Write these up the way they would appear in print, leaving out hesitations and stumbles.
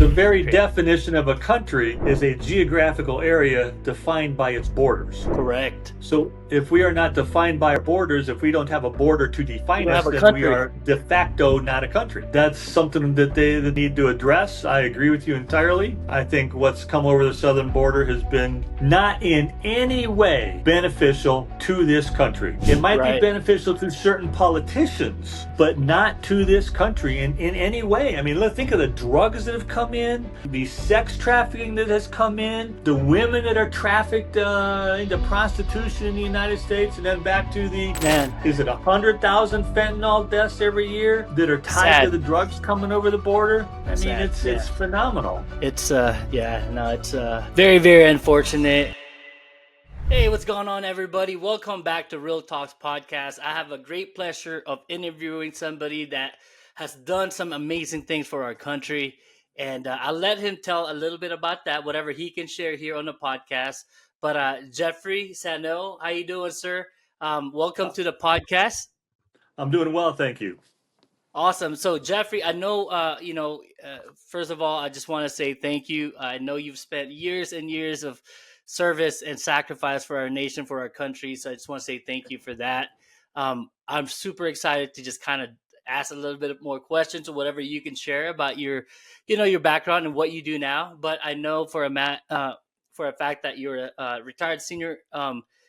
The very Okay. definition of a country is a geographical area defined by its borders. Correct. So if we are not defined by our borders, if we don't have a border to We define don't have us, a then we country. are de facto not a country. That's something that they need to address. I agree with you entirely. I think what's come over the southern border has been not in any way beneficial to this country. It might be Right. beneficial to certain politicians, but not to this country in any way. I mean, let's think of the drugs that have come in, the sex trafficking that has come in, the women that are trafficked into prostitution in the United States, and then back to the, Man, is it 100,000 fentanyl deaths every year that are tied to sad. the drugs coming over the border? I mean, Sad. it's Yeah. phenomenal. It's yeah, no, it's very, very unfortunate. Hey, what's going on, everybody? Welcome back to Real Talks podcast. I have a great pleasure of interviewing somebody that has done some amazing things for our country, and I'll let him tell a little bit about that, whatever he can share here on the podcast. But Jeffrey Sannow, how you doing, sir? Welcome Uh, to the podcast. I'm doing well, thank you. Awesome. So, Jeffrey, I know, first of all, I just want to say thank you. I know you've spent years and years of service and sacrifice for our nation, for our country. So, I just want to say thank you for that. I'm super excited to just kind of ask a little bit more questions or whatever you can share about your background and what you do now. But I know for a fact that you're a retired senior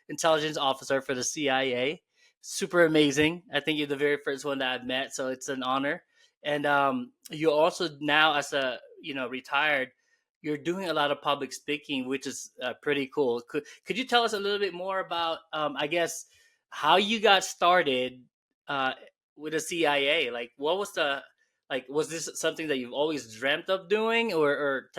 intelligence officer for the CIA. Super amazing. I think you're the very first one that I've met, so it's an honor. And you also now, as a retired, you're doing a lot of public speaking, which is pretty cool. Could you tell us a little bit more about, I guess, how you got started uh, with the CIA? Like, what was the was this something that you've always dreamt of doing, or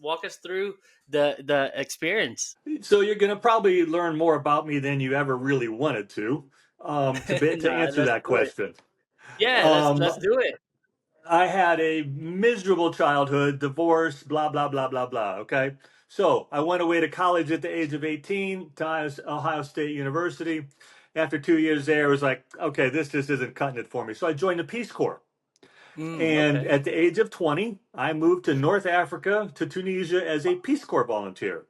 walk us through the experience? So you're going to probably learn more about me than you ever really wanted to Nah, answer let's that do it. question. Yeah, Um, let's do it. I had a miserable childhood, divorce, blah, blah, blah, blah, blah. Okay. So I went away to college at the age of 18 to Ohio State University. After 2 years there, I was like, okay, this just isn't cutting it for me. So I joined the Peace Corps. And Okay. at the age of 20, I moved to North Africa, to Tunisia as a Peace Corps volunteer.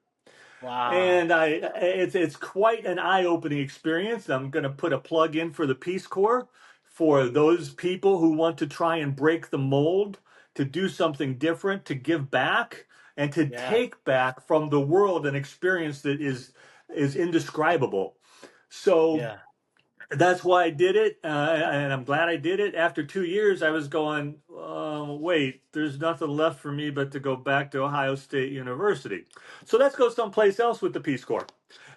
Wow. And it's quite an eye-opening experience. I'm going to put a plug in for the Peace Corps for those people who want to try and break the mold, to do something different, to give back, and to Yeah. take back from the world an experience that is indescribable. So Yeah. that's why I did it, and I'm glad I did it. After 2 years, I was going, wait, there's nothing left for me but to go back to Ohio State University. So let's go someplace else with the Peace Corps.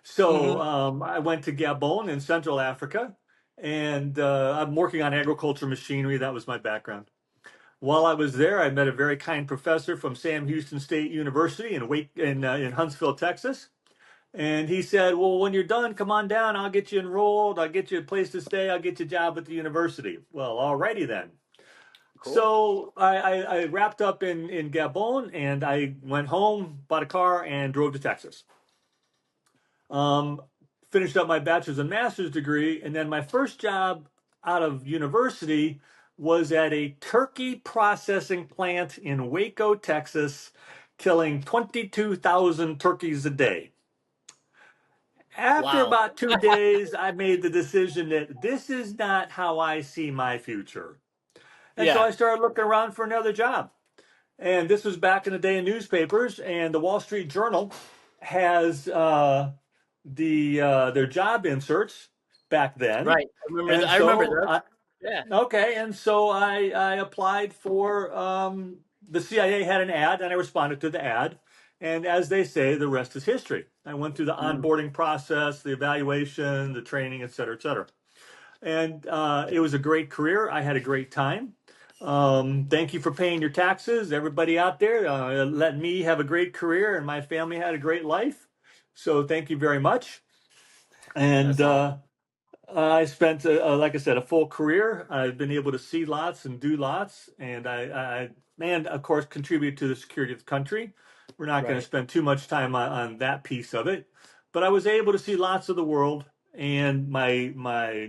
So Hmm. I went to Gabon in Central Africa, and I'm working on agriculture machinery. That was my background. While I was there, I met a very kind professor from Sam Houston State University in Huntsville, Texas. And he said, well, when you're done, come on down. I'll get you enrolled. I'll get you a place to stay. I'll get you a job at the university. Well, alrighty then. Cool. So I wrapped up in Gabon and I went home, bought a car, and drove to Texas. Um, Finished up my bachelor's and master's degree. And then my first job out of university was at a turkey processing plant in Waco, Texas, killing 22,000 turkeys a day. After Wow. about 2 days, I made the decision that this is not how I see my future. And so Yeah. I started looking around for another job. And this was back in the day of newspapers, and the Wall Street Journal has their job inserts back then. Right. I remember that. And I remember so that. I, Yeah. okay, and so I applied for the CIA had an ad, and I responded to the ad. And as they say, the rest is history. I went through the Mm. onboarding process, the evaluation, the training, et cetera, et cetera. And it was a great career. I had a great time. Thank you for paying your taxes, everybody out there. Let me have a great career, and my family had a great life. So thank you very much. And That's awesome. I spent, like I said, a full career. I've been able to see lots and do lots, and and of course, contribute to the security of the country. We're not going to Right. spend too much time on that piece of it, but I was able to see lots of the world. And my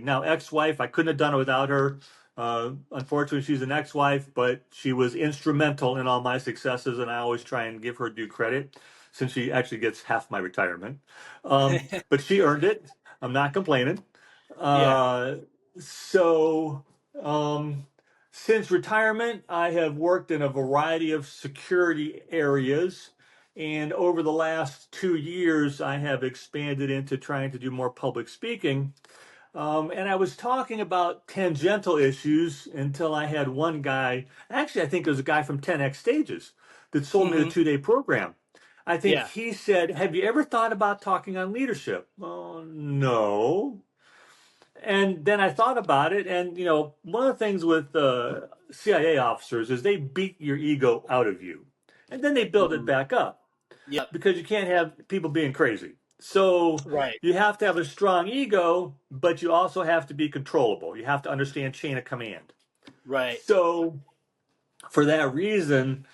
now ex-wife, I couldn't have done it without her. Unfortunately, she's an ex-wife, but she was instrumental in all my successes, and I always try and give her due credit since she actually gets half my retirement. But she earned it. I'm not complaining. Yeah. Uh, so, um, since retirement, I have worked in a variety of security areas. And over the last 2 years, I have expanded into trying to do more public speaking. And I was talking about tangential issues until I had one guy, actually, I think it was a guy from 10X Stages that sold me the Hmm. 2 day program. I think Yeah. he said, "Have you ever thought about talking on leadership?" Oh, no. And then I thought about it. And, one of the things with CIA officers is they beat your ego out of you and then they build it Hmm. back up Yep. because you can't have people being crazy. So Right. you have to have a strong ego, but you also have to be controllable. You have to understand chain of command. Right. So for that reason,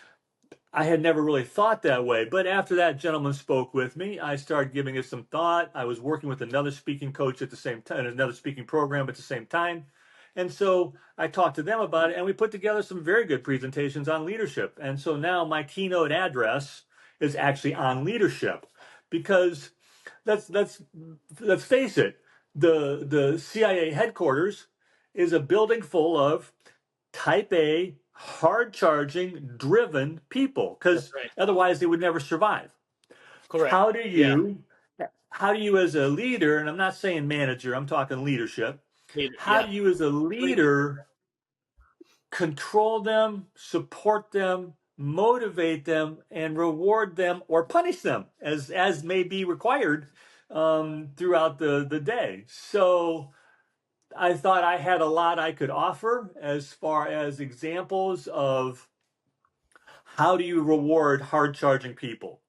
I had never really thought that way. But after that gentleman spoke with me, I started giving it some thought. I was working with another speaking coach at the same time, another speaking program at the same time. And so I talked to them about it, and we put together some very good presentations on leadership. And so now my keynote address is actually on leadership because let's let's let's face it, the CIA headquarters is a building full of type A, hard charging, driven people That's because right. otherwise they would never survive. Correct. How do Yeah. you how do you as a leader, and I'm not saying manager, I'm talking leadership, Leader. how Yeah. do you as a Leader. leader control them, support them, motivate them, and reward them or punish them as may be required throughout the day? So I thought I had a lot I could offer as far as examples of how do you reward hard charging people?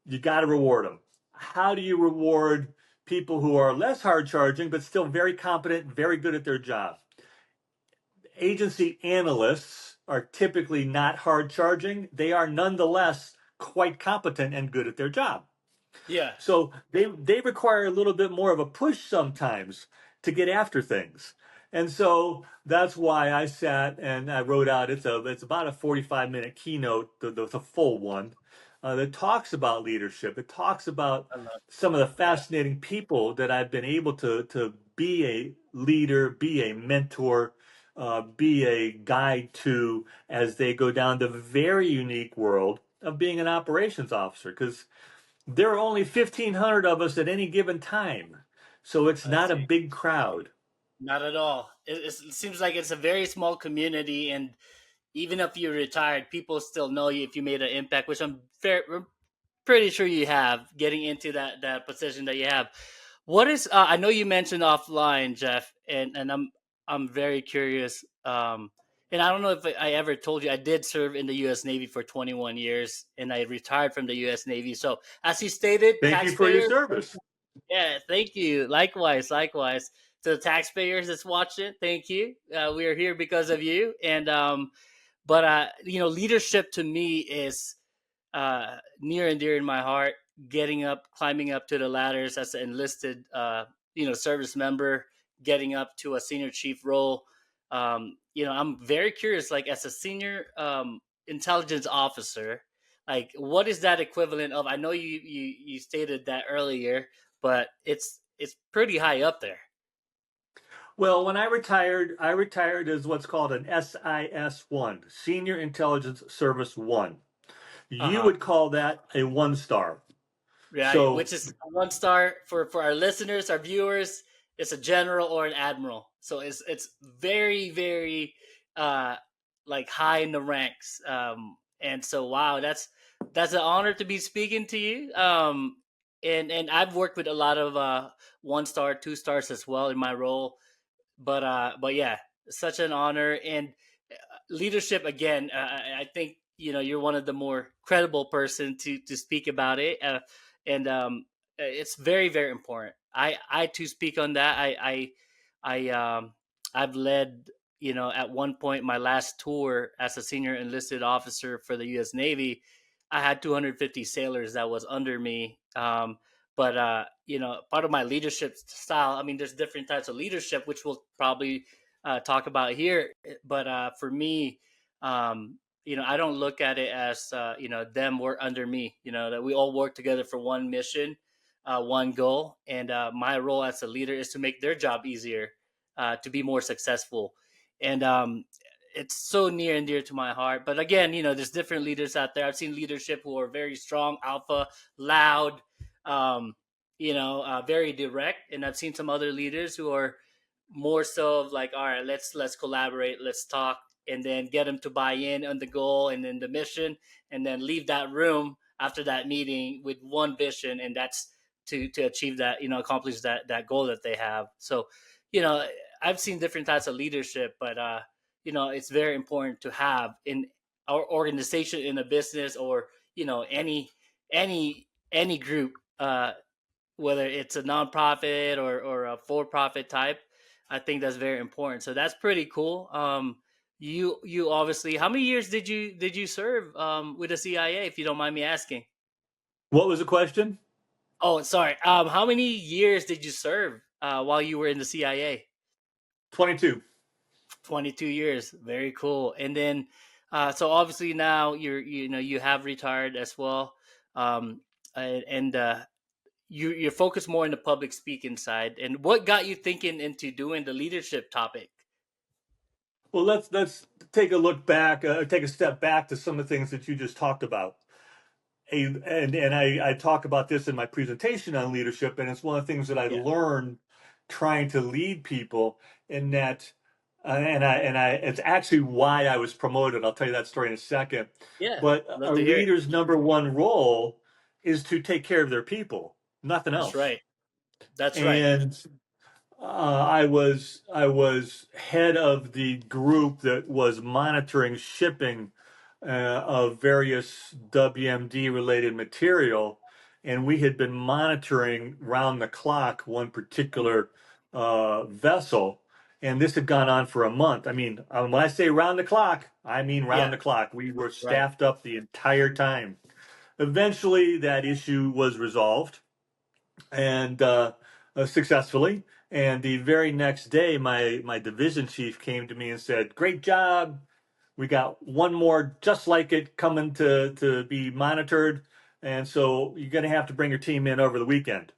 You got to reward them. How do you reward people who are less hard charging but still very competent, very good at their job? Agency analysts are typically not hard charging. They are nonetheless quite competent and good at their job. Yeah. So they require a little bit more of a push sometimes to get after things. And so that's why I sat and I wrote out it's about a 45-minute keynote, the full one, that talks about leadership. It talks about I love. some of the Yeah. fascinating people that I've been able to be a leader, be a mentor, be a guide to as they go down the very unique world of being an operations officer. Because there are only 1,500 of us at any given time. So it's I not a see. big crowd. Not at all. It seems like it's a very small community, and even if you're retired, people still know you if you made an impact, which I'm pretty sure you have, getting into that position that you have. What is I know you mentioned offline, Jeff, and I'm very curious. And I don't know if I ever told you I did serve in the U.S. Navy for 21 years, and I retired from the U.S. Navy. So, as you stated, Thank you for your taxpayers. service. Yeah, thank you. Likewise, likewise. To the taxpayers that's watching, thank you. We are here because of you, and but leadership to me is near and dear in my heart. Getting up, climbing up to the ladders as an enlisted, service member, getting up to a senior chief role. I'm very curious. Like as a senior intelligence officer, like what is that equivalent of? I know you stated that earlier, but it's pretty high up there. Well, when I retired as what's called an SIS 1, Senior Intelligence Service 1. Uh You huh. would call that a 1 star. Right, So, which is a 1 star for our listeners, our viewers. It's a general or an admiral, so it's very very uh like high in the ranks. And so wow, that's an honor to be speaking to you. And I've worked with a lot of 1 star, 2 stars as well in my role, but yeah, such an honor. And leadership again, I think you're one of the more credible person to speak about it, and it's very very important. I to speak on that. I I've led, at one point my last tour as a senior enlisted officer for the U.S. Navy. I had 250 sailors that was under me. But part of my leadership style. I mean, there's different types of leadership, which we'll probably talk about here. But for me, I don't look at it as them work under me. That we all work together for one mission, one goal, and my role as a leader is to make their job easier, to be more successful, and it's so near and dear to my heart. But again, there's different leaders out there. I've seen leadership who are very strong, alpha, loud, um, very direct, and I've seen some other leaders who are more so of like, all right, let's collaborate, let's talk, and then get them to buy in on the goal and then the mission, and then leave that room after that meeting with one vision, and that's to achieve that, accomplish that goal that they have. So, you know, I've seen different types of leadership, but it's very important to have in our organization, in a business, or any group, whether it's a nonprofit or a for-profit type. I think that's very important. So that's pretty cool. You obviously, how many years did you serve with the CIA, if you don't mind me asking? What was the question? Oh, sorry. How many years did you serve while you were in the CIA? 22. 22 years. Very cool. And then, so obviously now you have retired as well. Um, and you're focused more on the public speaking side. And what got you thinking into doing the leadership topic? Well, let's take a look back, take a step back to some of the things that you just talked about. And I talk about this in my presentation on leadership, and it's one of the things that I Yeah. learned trying to lead people. In that, and I, it's actually why I was promoted. I'll tell you that story in a second. Yeah. But Love a to hear it. leader's number one role is to take care of their people, nothing That's else. right. That's right. And I was head of the group that was monitoring shipping of various WMD related material, and we had been monitoring round the clock one Mm, particular vessel, and this had gone on for a month. I mean, when I say round the clock, I mean round yeah. the clock. We were Right. staffed up the entire time. Eventually, that issue was resolved and successfully. And the very next day, my division chief came to me and said, "Great job. We got one more just like it coming to be monitored, and so you're going to have to bring your team in over the weekend."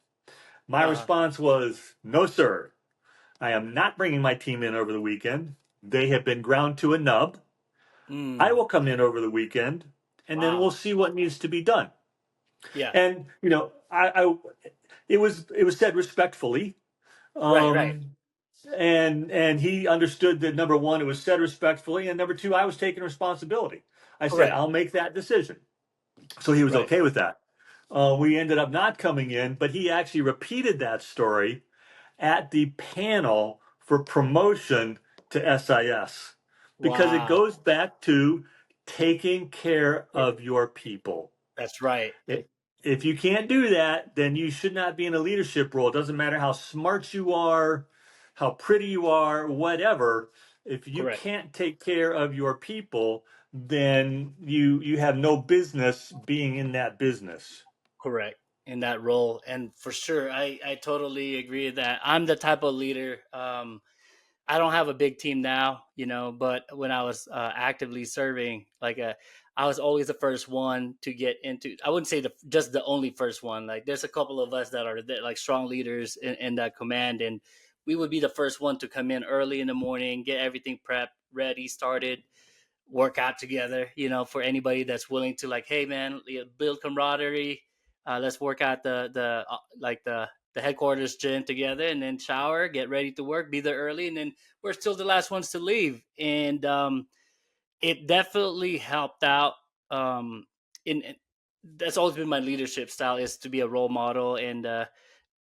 My Uh-huh. response was, "No, sir. I am not bringing my team in over the weekend. They have been ground to a nub. I Mm, will come in over the weekend, and then we'll wow. see what needs to be done." Yeah. And it was said respectfully. Right. Right. Um, and he understood that number one, it was said respectfully, and number two, I was taking responsibility. I said, Correct. "I'll make that decision." So he was Right. okay with that. We ended up not coming in, but he actually repeated that story at the panel for promotion to SIS because it Wow. goes back to taking care Yeah, of your people. that's right. I- If you can't do that, then you should not be in a leadership role. It doesn't matter how smart you are, how pretty you are, whatever. If you Correct. can't take care of your people, then you have no business being in that business. Correct. In that role. And for sure, I totally agree with that. I'm the type of leader. I don't have a big team now, but when I was actively serving, I was always the first one to get into. I wouldn't say just the only first one. Like there's a couple of us that are like strong leaders in that command, and we would be the first one to come in early in the morning, get everything prepped, ready, started, work out together. For anybody that's willing to, like, hey man, build camaraderie. Let's work out the headquarters gym together, and then shower, get ready to work, be there early, and then we're still the last ones to leave. And it definitely helped out. In That's always been my leadership style, is to be a role model, and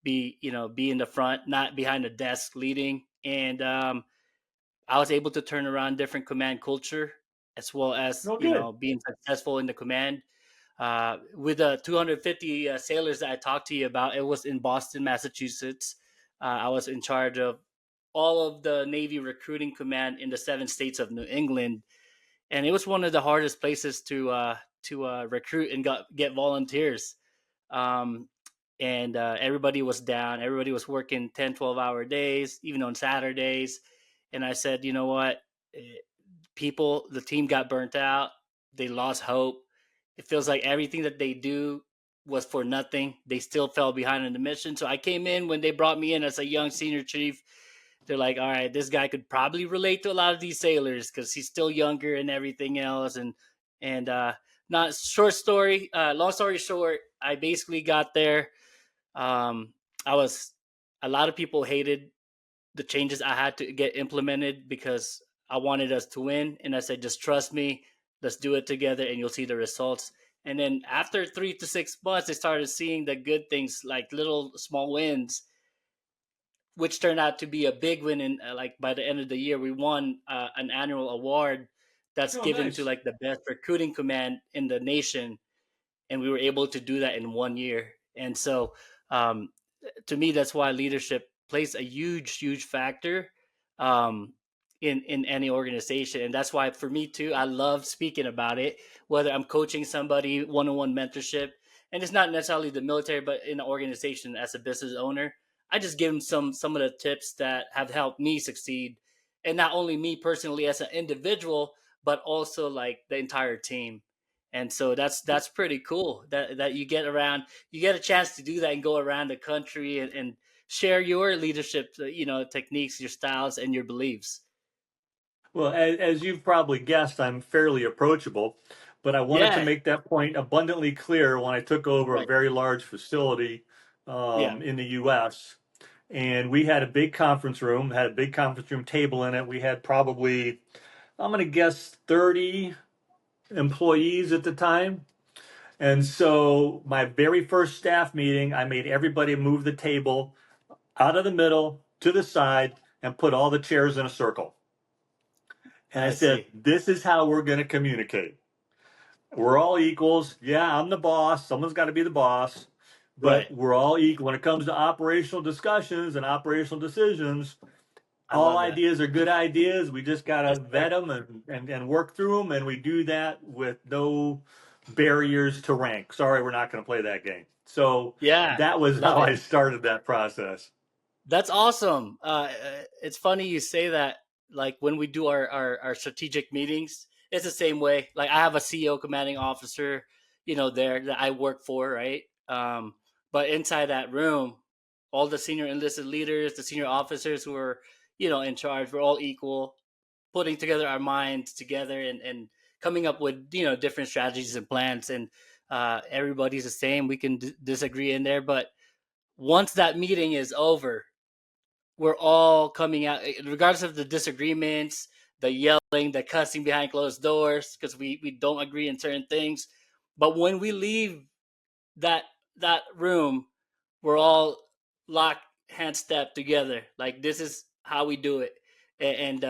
be in the front, not behind the desk leading. And I was able to turn around different command culture, as well as No good. being successful in the command. With the 250 sailors that I talked to you about, it was in Boston, Massachusetts. I was in charge of all of the Navy recruiting command in the 7 states of New England, and it was one of the hardest places to recruit and get volunteers. Um, and everybody was down. Everybody was working 10, 12 hour days, even on Saturdays. and I said, you know what, Eh, people, the team got burnt out. They lost hope. It feels like everything that they do was for nothing. They still fell behind in the mission. So I came in when they brought me in as a young senior chief. They're like, all right, this guy could probably relate to a lot of these sailors because he's still younger and everything else. And not short story, long story short, I basically got there. Um, I was a lot of people hated the changes I had to get implemented because I wanted us to win. And I said, just trust me, let's do it together and you'll see the results. And then after 3 to 6 months, they started seeing the good things, like little small wins, which turned out to be a big win. And like by the end of the year, we won an annual award that's Oh, given to nice. like the best recruiting command in the nation. And we were able to do that in 1 year. And so um, to me, that's why leadership plays a huge factor um, in any organization, and that's why for me too, I love speaking about it. Whether I'm coaching somebody, one-on-one mentorship, and it's not necessarily the military, but in an organization as a business owner, I just give them some of the tips that have helped me succeed, and not only me personally as an individual, but also like the entire team. And so that's pretty cool that you get around, you get a chance to do that and go around the country and share your leadership, techniques, your styles, and your beliefs. Well, as you've probably guessed, I'm fairly approachable, but I wanted to Yeah, make that point abundantly clear when I took over a right. very large facility Yeah, in the U.S. And we had a big conference room, had a big conference room table in it. We had probably, I'm going to guess, 30 employees at the time. And so my very first staff meeting, I made everybody move the table out of the middle to the side and put all the chairs in a circle. And I I said, see. this is how we're going to communicate. We're all equals. Yeah, I'm the boss. Someone's got to be the boss. Right. But we're all equal. When it comes to operational discussions and operational decisions, I all love that. ideas are good ideas. We just got to Yes, sir. vet them and work through them. And we do that with no barriers to rank. Sorry, we're not going to play that game. So Yeah, that was love how it. I started that process. That's awesome. It's funny you say that. Like when we do our strategic meetings, it's the same way. Like I have a CEO, commanding officer, there that I work for, right? But inside that room, all the senior enlisted leaders, the senior officers who are, in charge, we're all equal, putting together our minds together and coming up with, different strategies and plans. And everybody's the same. We can disagree in there, but once that meeting is over, we're all coming out, regardless of the disagreements, the yelling, the cussing behind closed doors, because we don't agree in certain things. But when we leave that that room, we're all lock hand step together. Like this is how we do it. And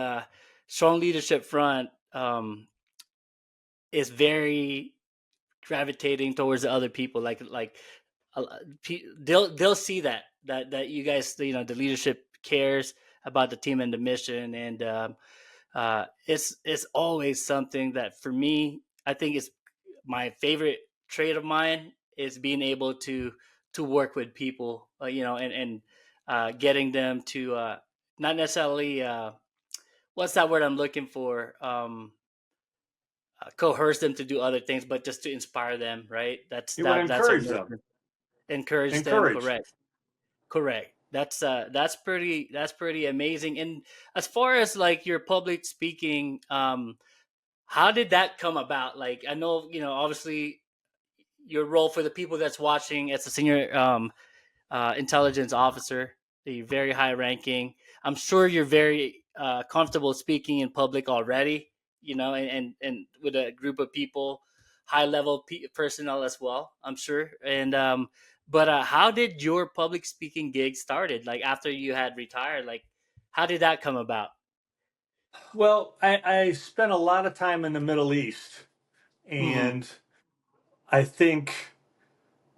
strong leadership front is very gravitating towards the other people. Like they'll see that you guys, the leadership cares about the team and the mission. And it's always something that for me, I think is my favorite trait of mine, is being able to work with people, and getting them to not necessarily what's that word I'm looking for, coerce them to do other things, but just to inspire them, right? that's You want to that that's our encourage them. mission. Encourage them, Encourage. correct. Correct. That's pretty amazing. And as far as like your public speaking, how did that come about? Like I know, obviously your role, for the people that's watching, as a senior intelligence officer, you're very high ranking. I'm sure you're very comfortable speaking in public already, and with a group of people, high level personnel as well, I'm sure. And but how did your public speaking gig started? Like after you had retired, like how did that come about? Well, I spent a lot of time in the Middle East, Hmm. and I think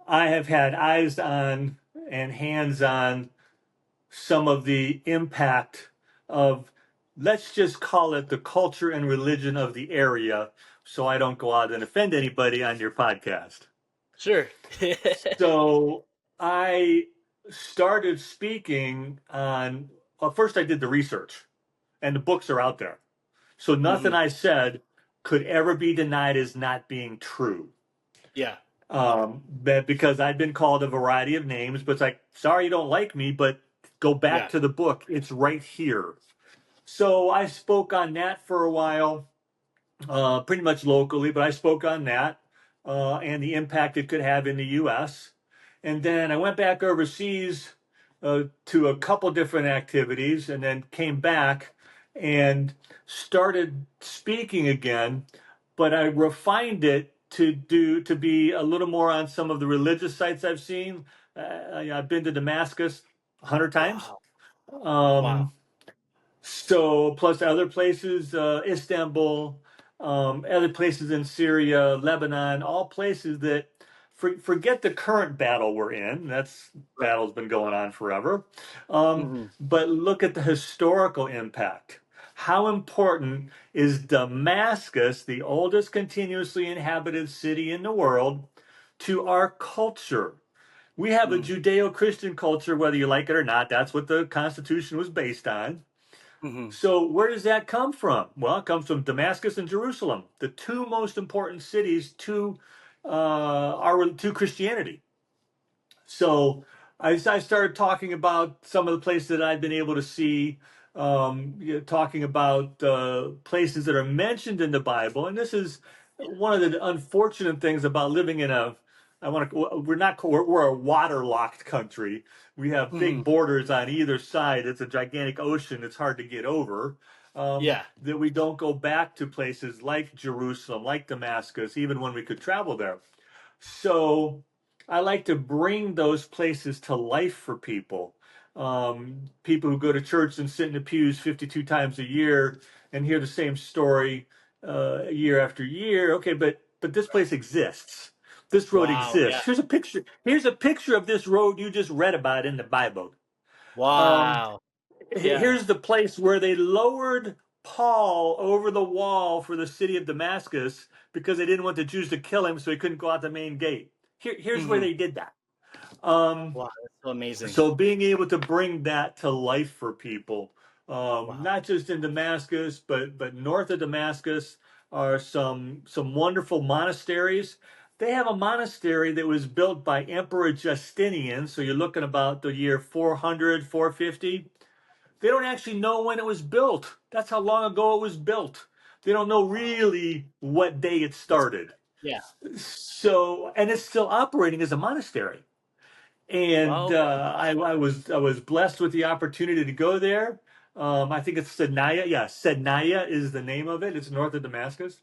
I have had eyes on and hands on some of the impact of, let's just call it the culture and religion of the area, so I don't go out and offend anybody on your podcast. Sure. So I started speaking on, well, first I did the research. and the books are out there. So nothing Hmm. I said could ever be denied as not being true. Yeah. But because I'd been called a variety of names, but it's like, sorry you don't like me, but go back Yeah. to the book. It's right here. So I spoke on that for a while, pretty much locally, but I spoke on that and the impact it could have in the U.S. And then I went back overseas to a couple different activities and then came back and started speaking again, but I refined it to be a little more on some of the religious sites I've seen. I've been to Damascus 100 times. Wow. Wow. Um, so plus other places, Istanbul, other places in Syria, Lebanon, all places that forget the current battle we're in. That's Right. battle's been going on forever. Hmm. But look at the historical impact. How important is Damascus, the oldest continuously inhabited city in the world, to our culture? We have a Hmm. Judeo-Christian culture, whether you like it or not. That's what the Constitution was based on. Hmm. So where does that come from? Well, it comes from Damascus and Jerusalem, the two most important cities to Christianity. So I started talking about some of the places that I've been able to see, talking about places that are mentioned in the Bible. And this is one of the unfortunate things about living in a, I want to, we're not, we're a waterlocked country. We have Hmm. big borders on either side. It's a gigantic ocean. It's hard to get over. Yeah. That we don't go back to places like Jerusalem, like Damascus, even when we could travel there. So I like to bring those places to life for people. People who go to church and sit in the pews 52 times a year and hear the same story year after year. Okay, but this Right. place exists. This road Wow. Yeah. exists. Here's a picture. Here's a picture of this road you just read about in the Bible. Um, Wow. Yeah. Here's the place where they lowered Paul over the wall for the city of Damascus because they didn't want the Jews to kill him, so he couldn't go out the main gate. Here's where Hmm. they did that. Um, Wow. That's so amazing. so being able to bring that to life for people, Wow. not just in Damascus, but north of Damascus are some wonderful monasteries. They have a monastery that was built by Emperor Justinian, so you're looking about the year 400, 450. They don't actually know when it was built. That's how long ago it was built. They don't know Wow. really what day it That's, started. yeah. So, and it's still operating as a monastery. And Well. I was blessed with the opportunity to go there. I think it's Sednaya. Yeah, Sednaya is the name of it. It's north of Damascus,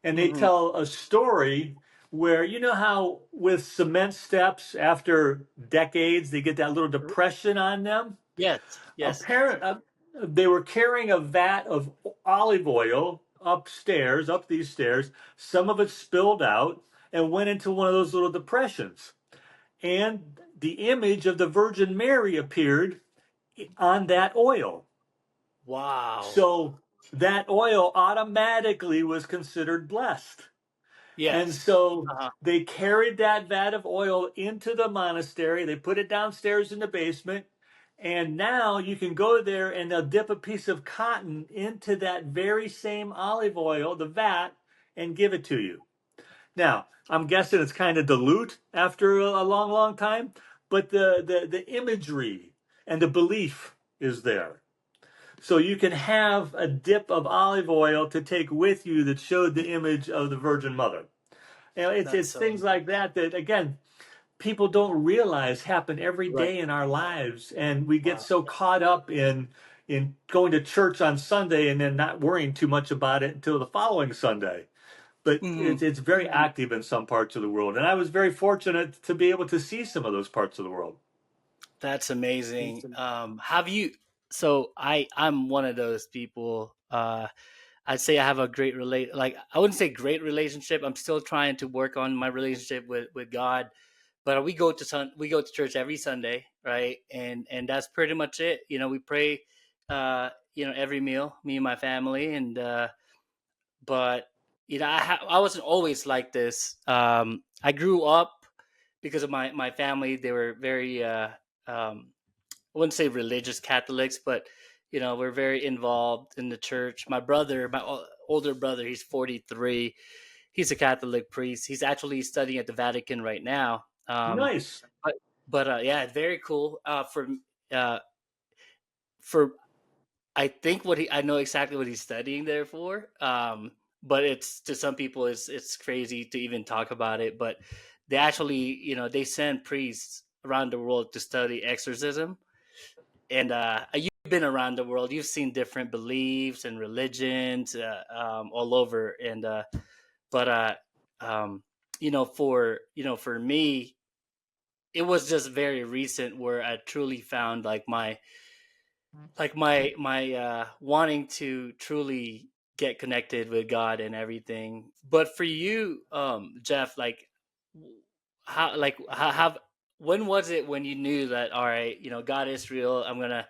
and they Hmm. tell a story where you know how with cement steps after decades they get that little depression on them. Yes. Yes. Apparent, they were carrying a vat of olive oil upstairs, up these stairs. Some of it spilled out and went into one of those little depressions. And the image of the Virgin Mary appeared on that oil. Wow. So that oil automatically was considered blessed. And Yes. so Uh-huh. they carried that vat of oil into the monastery. They put it downstairs in the basement. And now you can go there and they'll dip a piece of cotton into that very same olive oil, the vat, and give it to you. Now, I'm guessing it's kind of dilute after a long, long time, but the imagery and the belief is there. So you can have a dip of olive oil to take with you that showed the image of the Virgin Mother. You know, That's it's so things like that that again people don't realize happen every right. day in our lives, and we get Wow. so caught up in going to church on Sunday and then not worrying too much about it until the following Sunday. But Hmm. it's very active in some parts of the world, and I was very fortunate to be able to see some of those parts of the world. That's amazing. Have you? So I'm one of those people. I'd say I have a great like I wouldn't say great relationship. I'm still trying to work on my relationship with God. But we go to church every Sunday, right? And that's pretty much it. You know, we pray every meal, me and my family, and but I wasn't always like this. I grew up because of my family. They were very I wouldn't say religious Catholics, but we're very involved in the church. My brother, older brother, he's 43. He's a Catholic priest. He's actually studying at the Vatican right now. Nice. But yeah, very cool. Uh, for I think I know exactly what he's studying there for. But it's, to some people, it's crazy to even talk about it. But they actually, they send priests around the world to study exorcism. And you've been around the world. You've seen different beliefs and religions all over. And but um, for me, it was just very recent where I truly found like my wanting to truly get connected with God and everything. But for you, Jeff, like how like how have when was it when you knew that, all right, God is real, I'm gonna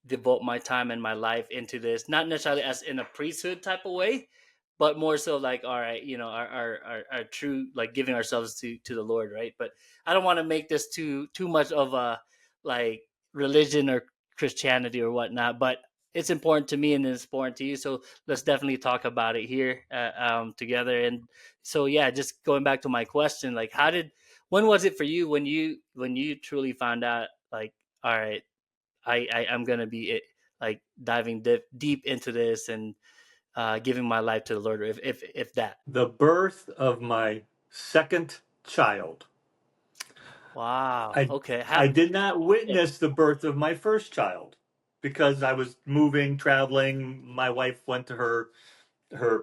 devote my time and my life into this, not necessarily as in a priesthood type of way, but more so like, all right, our true, like, giving ourselves to the Lord, right? But I don't want to make this too much of a, like, religion or Christianity or whatnot, but it's important to me and it's important to you. So let's definitely talk about it here together. And so, yeah, just going back to my question, like, when was it for you when you truly found out, like, all right, I'm gonna be like diving deep into this and giving my life to the Lord, if that. The birth of my second child. Wow. I Okay. I did not Yeah. witness the birth of my first child because I was moving, traveling. My wife went to her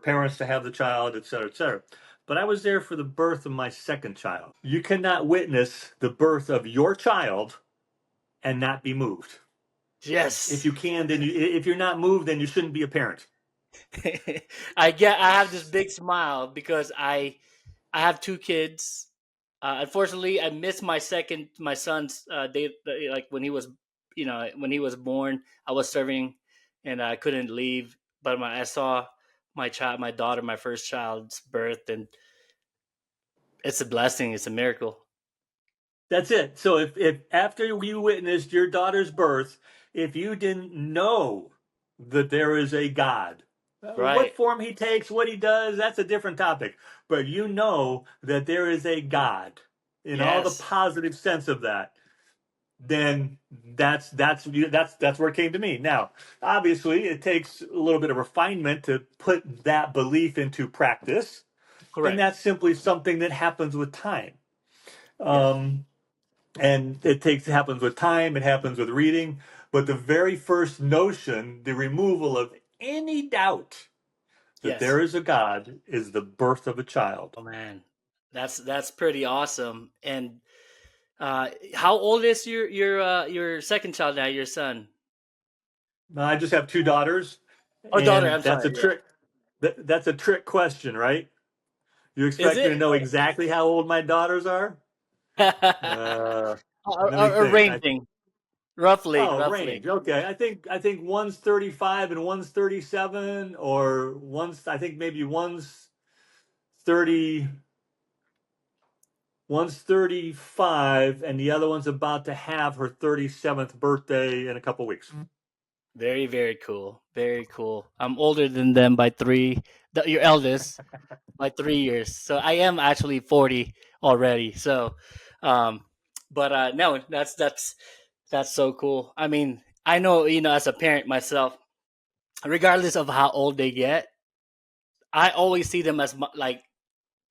parents to have the child, et cetera, et cetera. But I was there for the birth of my second child. You cannot witness the birth of your child and not be moved. If Yes. you can, then if you're not moved, then you shouldn't be a parent. I have this big smile because I have two kids. Unfortunately, I missed my son's day, like when he was, when he was born. I was serving, and I couldn't leave. But I saw my daughter, my first child's birth, and it's a blessing. It's a miracle. That's it. So if after you witnessed your daughter's birth, if you didn't know that there is a God, what Right. form he takes, what he does, that's a different topic. But you know that there is a God in all the Yes. positive sense of that, then that's where it came to me. Now, obviously, it takes a little bit of refinement to put that belief into practice, and Correct. that's simply something that happens with time. Yes. Um, and it happens with time, it happens with reading, but the very first notion, the removal of any doubt that Yes. there is a God, is the birth of a child. Oh man, that's pretty awesome. And how old is your second child now? Your son? Now, I just have two daughters, Oh, daughter. and I'm sorry. that's a trick question, right? You Is expect me to it? know exactly how old my daughters are? uh, Let me think. Arranging roughly, Oh, roughly. range. Okay. I think one's 35 and one's 37, or I think maybe 30 one's 35 and the other one's about to have her 37th birthday in a couple weeks. Very, very cool. Very cool. I'm older than them by three. Your eldest by 3 years. So I am actually 40 already. So, um, but no, that's so cool. I mean, I know, as a parent myself, regardless of how old they get, I always see them as like,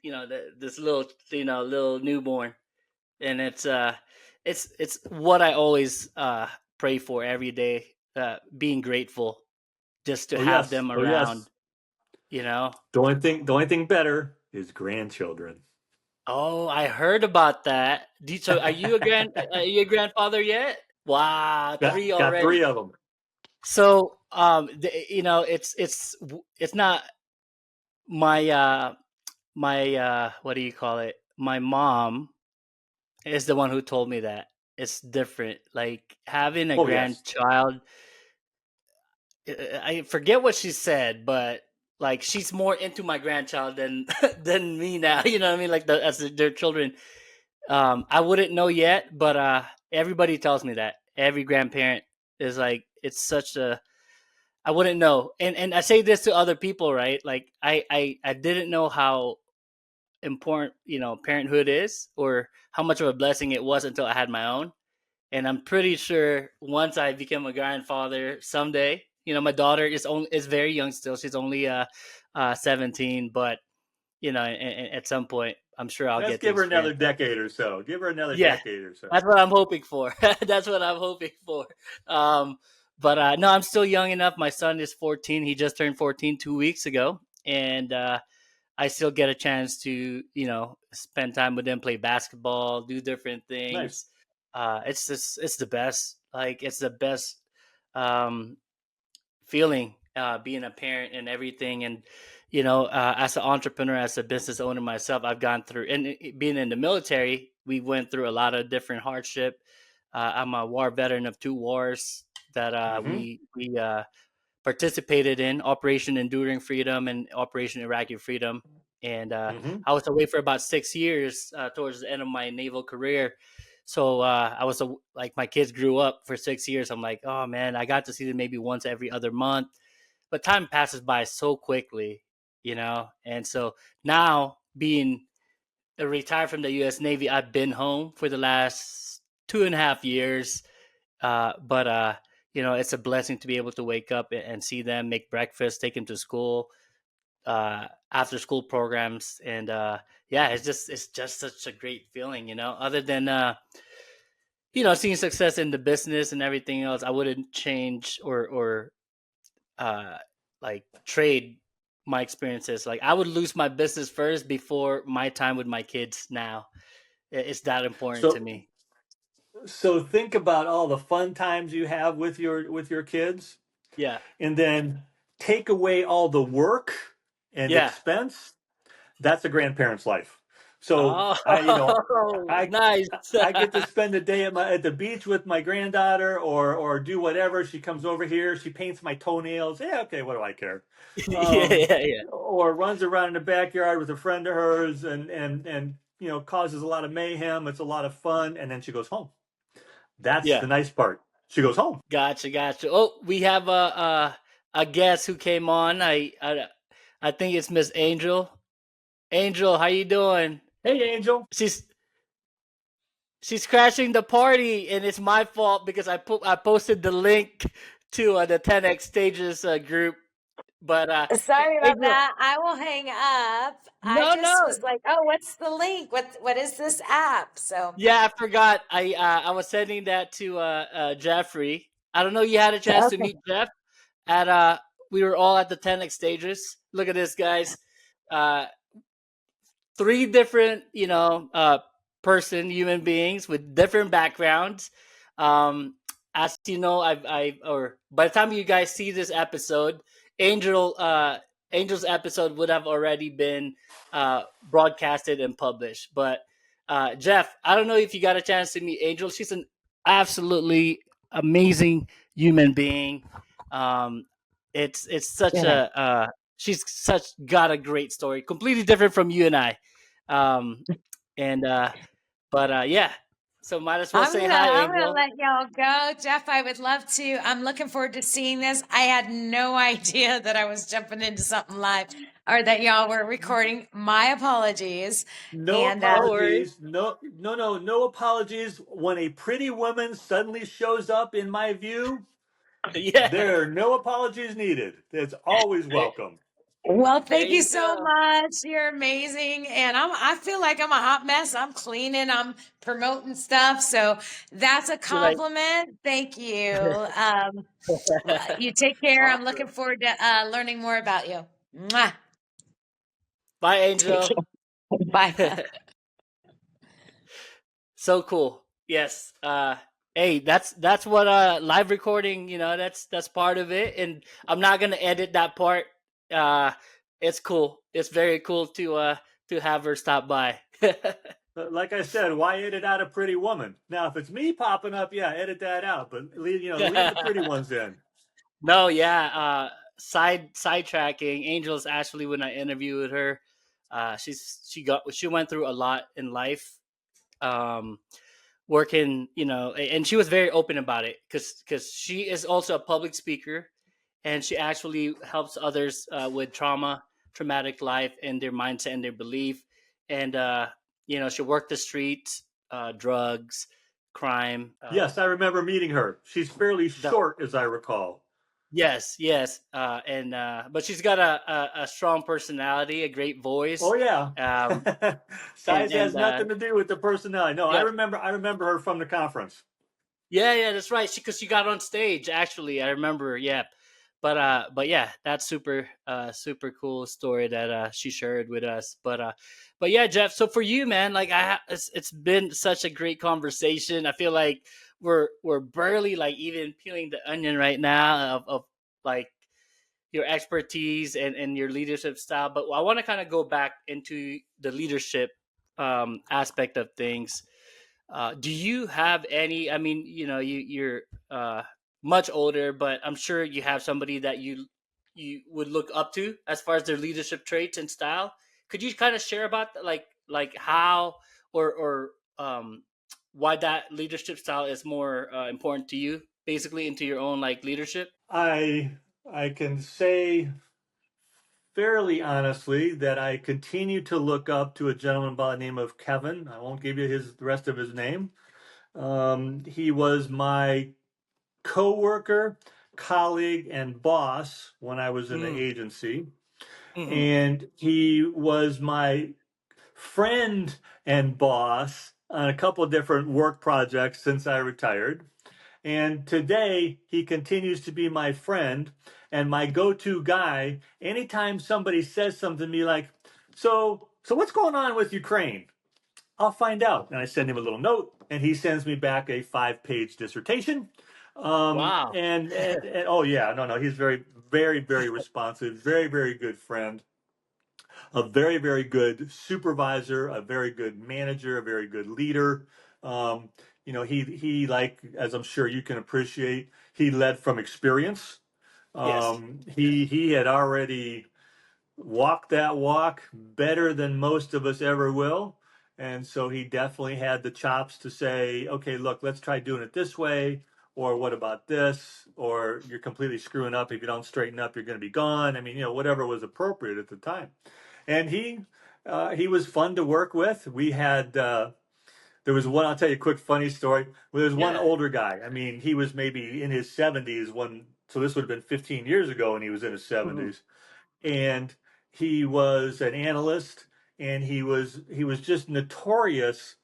this little, little newborn, and it's what I always pray for every day, being grateful just to Oh have yes. them Oh around, yes. you know. The only thing better is grandchildren. Oh, I heard about that. So are you a grandfather yet? Wow, three Got already. three of them. So it's not my what do you call it? My mom is the one who told me that it's different. Like having a Oh yes. grandchild, I forget what she said, but like she's more into my grandchild than than me now. You know what I mean? Like their children. I wouldn't know yet, but everybody tells me that every grandparent is like it's such a, I wouldn't know. And I say this to other people, right? Like I didn't know how important, parenthood is, or how much of a blessing it was until I had my own. And I'm pretty sure once I become a grandfather someday, my daughter is very young still. She's only 17, but at some point, I'm sure I'll Let's get to give her another experience that. decade or so. Give her another Yeah, decade or so. that's what I'm hoping for. That's what I'm hoping for. Um, but no, I'm still young enough. My son is 14. He just turned 14 2 weeks ago, and I still get a chance to spend time with him, play basketball, do different Nice. things. It's the best. Like it's the best um, feeling, being a parent and everything. And as an entrepreneur, as a business owner myself, I've gone through, and being in the military, we went through a lot of different hardship. I'm a war veteran of two wars that Mm-hmm. we participated in, Operation Enduring Freedom and Operation Iraqi Freedom. And Mm-hmm. I was away for about 6 years towards the end of my naval career. So I was like, my kids grew up for 6 years. I'm like, oh man, I got to see them maybe once every other month. But time passes by so quickly. And so now, being retired from the U.S. Navy, I've been home for the last 2.5 years. But it's a blessing to be able to wake up and see them, make breakfast, take them to school, after school programs. And yeah, it's just such a great feeling. Other than seeing success in the business and everything else, I wouldn't change or uh, like trade my experiences. Like I would lose my business first before my time with my kids. Now it's that important to So me. so think about all the fun times you have with your kids, Yeah. and then take away all the work and Yeah. expense. That's a grandparent's life. So Oh, I nice. I get to spend a day at the beach with my granddaughter, or do whatever. She comes over here, she paints my toenails. Yeah, okay, what do I care? Yeah, yeah, yeah, Or runs around in the backyard with a friend of hers, and causes a lot of mayhem. It's a lot of fun, and then she goes home. That's yeah. the nice part. She goes home. Gotcha, gotcha. Oh, we have a guest who came on. I think it's Miss Angel. Angel, how you doing? Hey, Angel. She's she's crashing the party, and it's my fault because I posted the link to the 10x stages group. But Sorry about Angel, that. I will hang up. I no, just was no. like, "Oh, what's the link? What is this app?" So, Yeah, I forgot. I was sending that to Jeffrey. I don't know. You had a chance to okay. meet Jeff at we were all at the 10x stages. Look at this, guys. Uh, three different, human beings with different backgrounds. Um, as you know, or by the time you guys see this episode, Angel's episode would have already been broadcasted and published. But Jeff, I don't know if you got a chance to meet Angel. She's an absolutely amazing human being. Um, it's such Yeah. a she's such got a great story, completely different from you and I. Um, and but yeah, so might as well I'm say gonna hi, I'm gonna Angel. let y'all go. Jeff, I would love to. I'm looking forward to seeing this. I had no idea that I was jumping into something live or that y'all were recording. My apologies. No And No worries. apologies. No, no, no, no apologies. When a pretty woman suddenly shows up in my view, Yeah, there are no apologies needed. It's always there, welcome. well, there thank you you so go. much. You're amazing. And I feel like I'm a hot mess. I'm cleaning, I'm promoting stuff. So that's a You're like, compliment. Thank you. You take care. I'm looking awesome. forward to learning more about you. Mwah. Bye, Take Angel. care. Bye. So cool. Yes. Hey, that's what live recording. That's part of it, and I'm not gonna edit that part. Uh, it's cool. It's very cool to have her stop by. Like I said, why edit out a pretty woman? Now, if it's me popping up, yeah, edit that out. But leave the pretty ones in. No, yeah. Sidetracking. Angel's actually, when I interviewed her, she went through a lot in life. Um, working, and she was very open about it because she is also a public speaker, and she actually helps others with traumatic life and their mindset and their belief. And she worked the streets, drugs, crime. Yes, I remember meeting her. She's fairly The short, as I recall. Yes, yes, and but she's got a strong personality, a great voice, Oh yeah. um, and Size has nothing to do with the personality. No, I yep. remember. I remember her from the conference. Yeah, that's right. Because she got on stage. Actually, I remember. Yeah, but yeah, that's super cool story that she shared with us. But yeah, Jeff. So for you, man, like it's been such a great conversation. I feel like we're barely like even peeling the onion right now of like your expertise and your leadership style. But I want to kind of go back into the leadership aspect of things. Do you have any? I mean, you're much older, but I'm sure you have somebody that you would look up to as far as their leadership traits and style. Could you kind of share about like how or why that leadership style is more important to you, basically into your own like leadership? I I can say fairly honestly that I continue to look up to a gentleman by the name of Kevin. I won't give you the rest of his name. He was my coworker, colleague, and boss when I was in the Mm, agency, mm-hmm. and he was my friend and boss on a couple of different work projects since I retired. And today he continues to be my friend and my go-to guy anytime somebody says something to me like, so what's going on with Ukraine? I'll find out. And I send him a little note and he sends me back a 5-page dissertation. Wow. And oh yeah, no, he's very, very, very responsive, very, very good friend, a very, very good supervisor, a very good manager, a very good leader. Um, he like, as I'm sure you can appreciate, he led from experience. Yes. He had already walked that walk better than most of us ever will. And so he definitely had the chops to say, okay, look, let's try doing it this way. Or what about this? Or you're completely screwing up. If you don't straighten up, you're going to be gone. I mean, whatever was appropriate at the time. And he was fun to work with. We had there was one. I'll tell you a quick funny story. Well, there's one Yeah. older guy. I mean, he was maybe in his 70s when. So this would have been 15 years ago, and he was in his Mm-hmm. 70s. And he was an analyst, and he was just notorious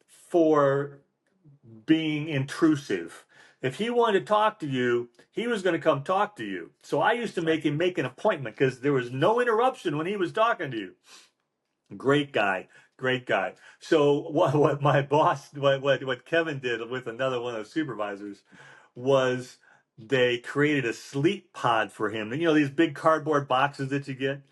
for being intrusive. If he wanted to talk to you, he was going to come talk to you. So I used to make him make an appointment because there was no interruption when he was talking to you. Great guy, great guy. So what my boss, what Kevin did with another one of the supervisors was they created a sleep pod for him. And these big cardboard boxes that you get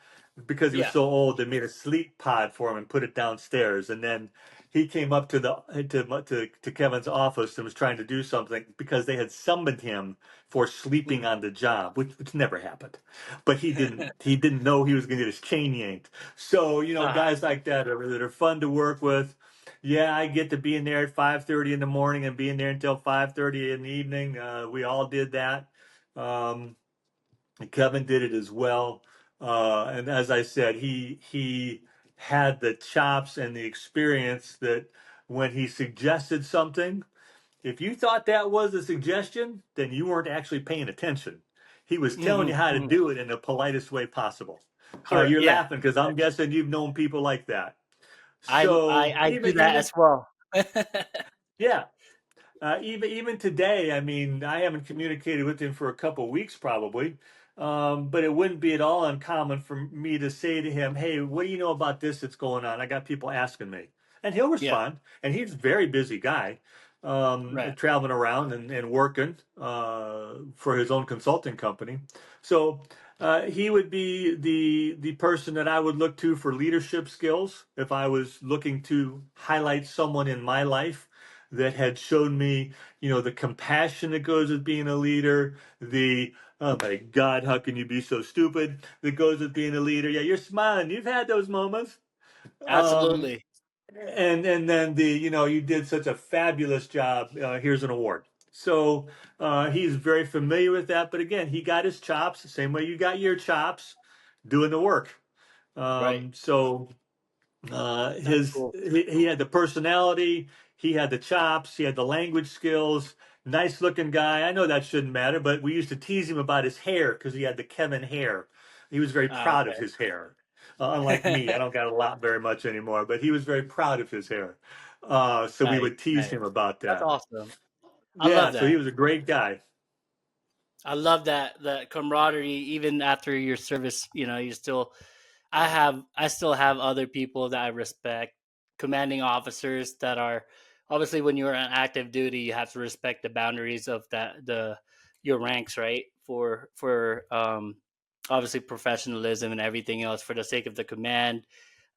because he was Yeah. so old, they made a sleep pod for him and put it downstairs. And then he came up to Kevin's office and was trying to do something because they had summoned him for sleeping Mm. on the job, which never happened. But he didn't know he was going to get his chain yanked. So Uh-huh. guys like that are fun to work with. Yeah, I get to be in there at 5:30 in the morning and being there until 5:30 in the evening. We all did that. Um, Kevin did it as well. And as I said, he had the chops and the experience that when he suggested something, if you thought that was a suggestion, then you weren't actually paying attention. He was telling Mm-hmm. you how to Mm-hmm. do it in the politest way possible. Correct. You're Yeah. laughing because I'm guessing you've known people like that. I I So I do even that even as well. yeah, even today, I mean, I haven't communicated with him for a couple of weeks probably, but it wouldn't be at all uncommon for me to say to him, "Hey, what do you know about this that's going on? I got people asking me," and he'll Yeah. respond. And he's a very busy guy, Right. traveling around and working for his own consulting company. So. He would be the person that I would look to for leadership skills if I was looking to highlight someone in my life that had shown me, the compassion that goes with being a leader, the oh my God, how can you be so stupid that goes with being a leader? Yeah, you're smiling. You've had those moments. Um, Absolutely. and then you did such a fabulous job. Here's an award. So he's very familiar with that. But again, he got his chops the same way you got your chops doing the work. Right. So That's cool. he had the personality, he had the chops, he had the language skills. Nice looking guy. I know that shouldn't matter, but we used to tease him about his hair because he had the Kevin hair. He was very proud of his hair. Unlike me, I Okay. don't got a lot very much anymore, but he was very proud of his hair. So we Nice, would tease nice. him about That's that. awesome. I Yeah, love so he that. was a great guy. I love that camaraderie. Even after your service, you still. I still have other people that I respect, commanding officers that are obviously when you're on active duty, you have to respect the boundaries of the your ranks, right? For obviously professionalism and everything else for the sake of the command.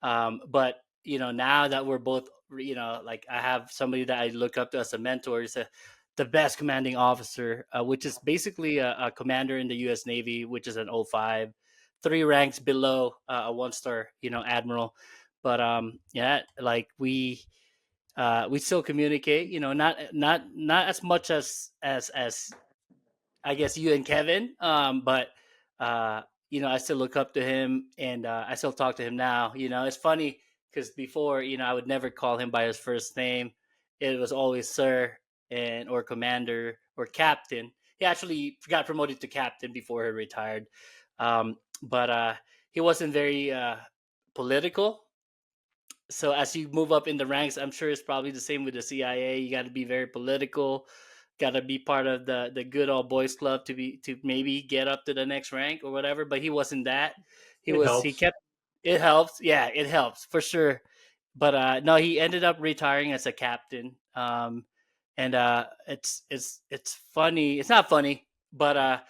But now that we're both, like I have somebody that I look up to as a mentor. He's the best commanding officer, which is basically a commander in the U.S. Navy, which is an O5, three ranks below a one-star, admiral. But yeah, like we still communicate. Not as much as I guess you and Kevin. But uh, I still look up to him, and I still talk to him now. It's funny because before, I would never call him by his first name. It was always sir and or commander or captain. He actually got promoted to captain before he retired. But he wasn't very political. So as you move up in the ranks, I'm sure it's probably the same with the CIA. You got to be very political, got to be part of the good old boys club to maybe get up to the next rank or whatever. But he wasn't that. It He helps. kept. It helps, yeah, it helps for sure. But no, he ended up retiring as a captain. And it's funny. It's not funny, but